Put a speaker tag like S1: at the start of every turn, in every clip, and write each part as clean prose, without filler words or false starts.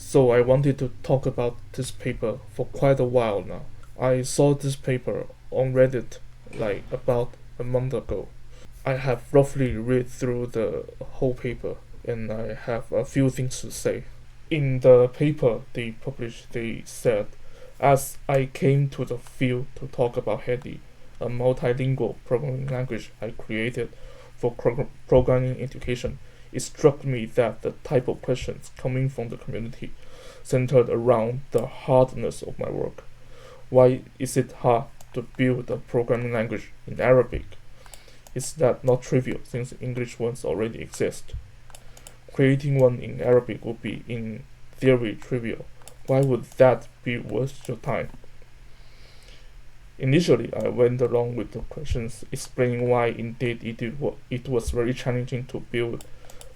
S1: So I wanted to talk about this paper for quite a while now. I saw this paper on Reddit like about a month ago. I have roughly read through the whole paper and I have a few things to say. In the paper they published, they said, as I came to the field to talk about Hedi, a multilingual programming language I created for programming education, it struck me that the type of questions coming from the community centered around the hardness of my work. Why is it hard to build a programming language in Arabic? Is that not trivial since English ones already exist? Creating one in Arabic would be, in theory, trivial. Why would that be worth your time? Initially, I went along with the questions, explaining why indeed it was very challenging to build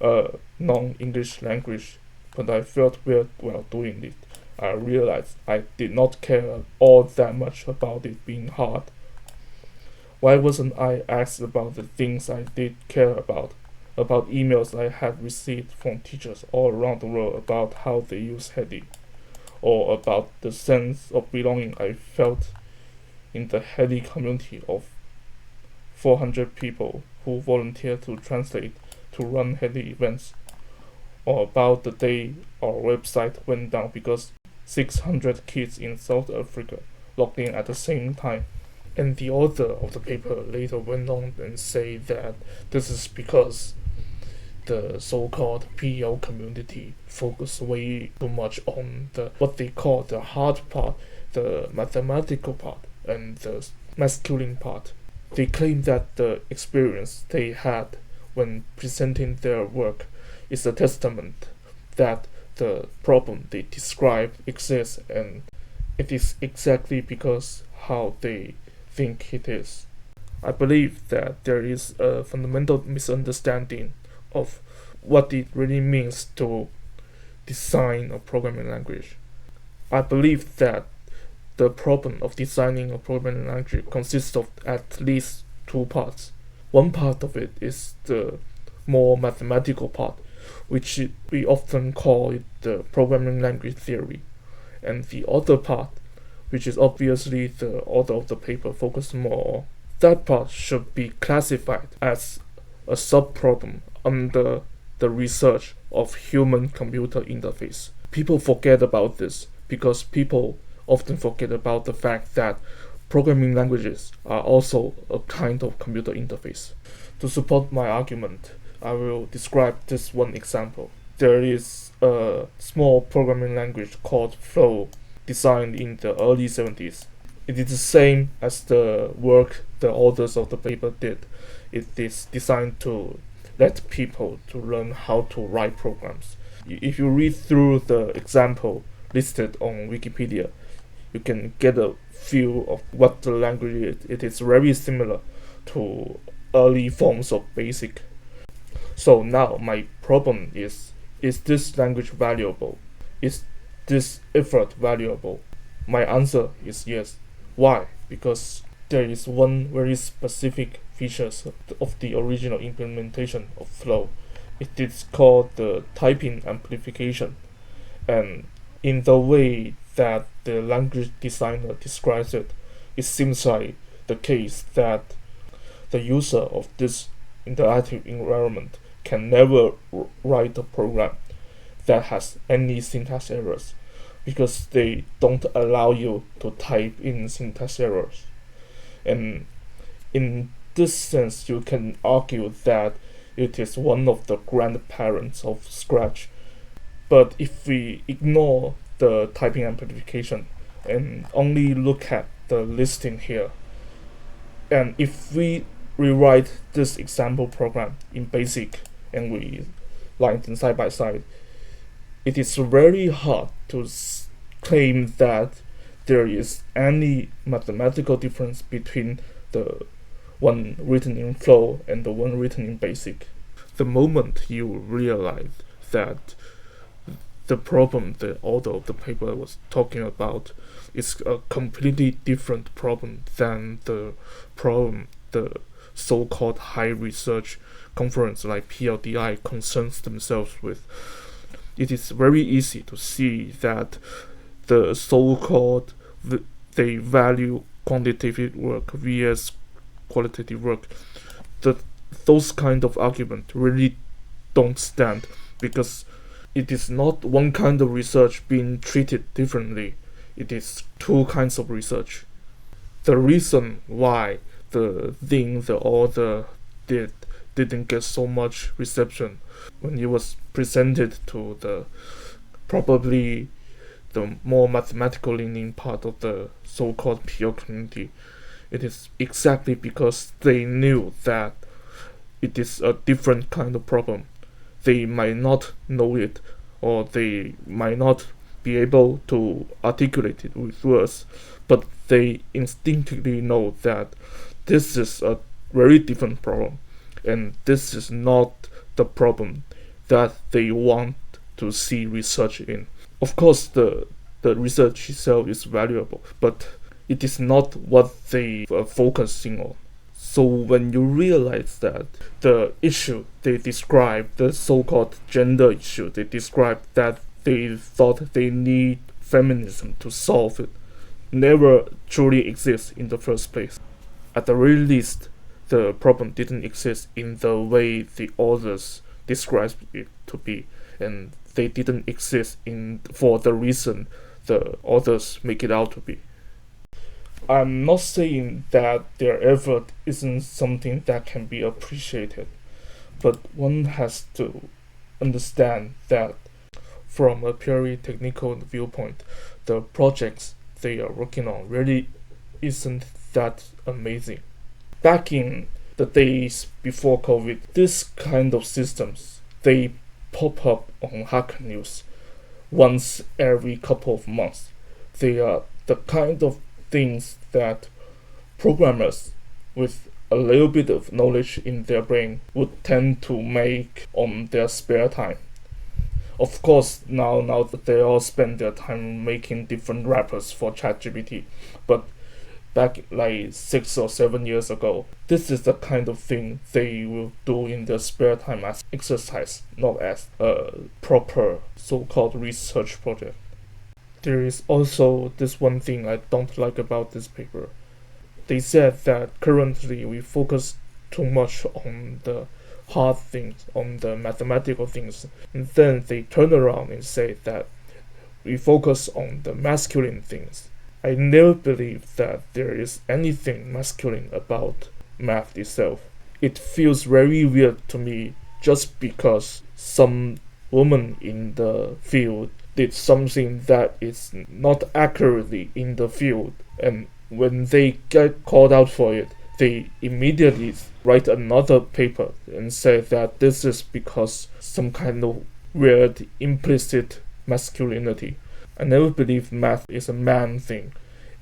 S1: a non-English language, but I felt weird while doing it. I realized I did not care all that much about it being hard. Why wasn't I asked about the things I did care about emails I had received from teachers all around the world about how they use Hedi, or about the sense of belonging I felt in the Hedi community of 400 people who volunteered to translate to run Hedi events, or about the day our website went down because 600 kids in South Africa logged in at the same time. And the author of the paper later went on and said that this is because the so-called PL community focus way too much on what they call the hard part, the mathematical part, and the masculine part. They claim that the experience they had when presenting their work is a testament that the problem they describe exists, and it is exactly because how they think it is. I believe that there is a fundamental misunderstanding of what it really means to design a programming language. I believe that the problem of designing a programming language consists of at least two parts. One part of it is the more mathematical part, which we often call it the programming language theory, and the other part, which is obviously the author of the paper focused more on, that part should be classified as a subproblem under the research of human-computer interface. People forget about this because people often forget about the fact that programming languages are also a kind of computer interface. To support my argument, I will describe this one example. There is a small programming language called Flow, designed in the early 70s. It is the same as the work the authors of the paper did. It is designed to let people to learn how to write programs. If you read through the example listed on Wikipedia, you can get a feel of what the language is. It is very similar to early forms of BASIC. So now my problem is this language valuable? Is this effort valuable? My answer is yes. Why? Because there is one very specific feature of the original implementation of Flow. It is called the typing amplification, and in the way that the language designer describes it, it seems like the case that the user of this interactive environment can never write a program that has any syntax errors, because they don't allow you to type in syntax errors. And in this sense, you can argue that it is one of the grandparents of Scratch. But if we ignore the typing amplification and only look at the listing here, and if we rewrite this example program in BASIC and we line them side by side, it is very hard to claim that there is any mathematical difference between the one written in Flow and the one written in BASIC. The moment you realize that the problem the author of the paper was talking about is a completely different problem than the problem the so-called high research conference like PLDI concerns themselves with, it is very easy to see that the so-called they value quantitative work vs qualitative work. That those kind of argument really don't stand, because it is not one kind of research being treated differently. It is two kinds of research. The reason why the thing the author didn't get so much reception when it was presented to the probably the more mathematical leaning part of the so-called peer community, it is exactly because they knew that it is a different kind of problem. They might not know it, or they might not be able to articulate it with words, but they instinctively know that this is a very different problem, and this is not the problem that they want to see research in. Of course, the research itself is valuable, but it is not what they are focusing on. So when you realize that the issue they describe, the so-called gender issue they describe, that they thought they need feminism to solve it, never truly exists in the first place. At the very least, the problem didn't exist in the way the authors described it to be, and they didn't exist in for the reason the authors make it out to be. I'm not saying that their effort isn't something that can be appreciated, but one has to understand that from a purely technical viewpoint, the projects they are working on really isn't that amazing. Back in the days before COVID, this kind of systems they pop up on Hacker News once every couple of months. They are the kind of things that programmers with a little bit of knowledge in their brain would tend to make on their spare time. Of course, now that they all spend their time making different wrappers for ChatGPT, but back like 6 or 7 years ago, this is the kind of thing they will do in their spare time as exercise, not as a proper so-called research project. There is also this one thing I don't like about this paper. They said that currently we focus too much on the hard things, on the mathematical things, and then they turn around and say that we focus on the masculine things. I never believed that there is anything masculine about math itself. It feels very weird to me just because some woman in the field did something that is not accurately in the field, and when they get called out for it, they immediately write another paper and say that this is because some kind of weird implicit masculinity. I never believed math is a man thing,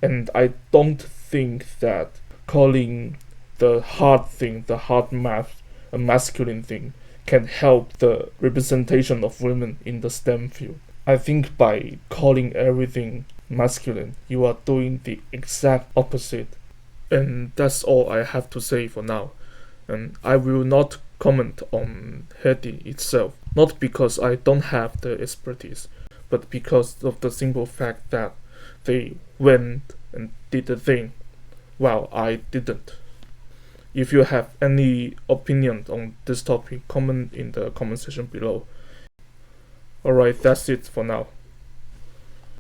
S1: and I don't think that calling the hard thing, the hard math, a masculine thing can help the representation of women in the STEM field. I think by calling everything masculine, you are doing the exact opposite. And that's all I have to say for now. And I will not comment on Hedy itself, not because I don't have the expertise, but because of the simple fact that they went and did the thing while I didn't. If you have any opinion on this topic, comment in the comment section below. Alright, that's it for now.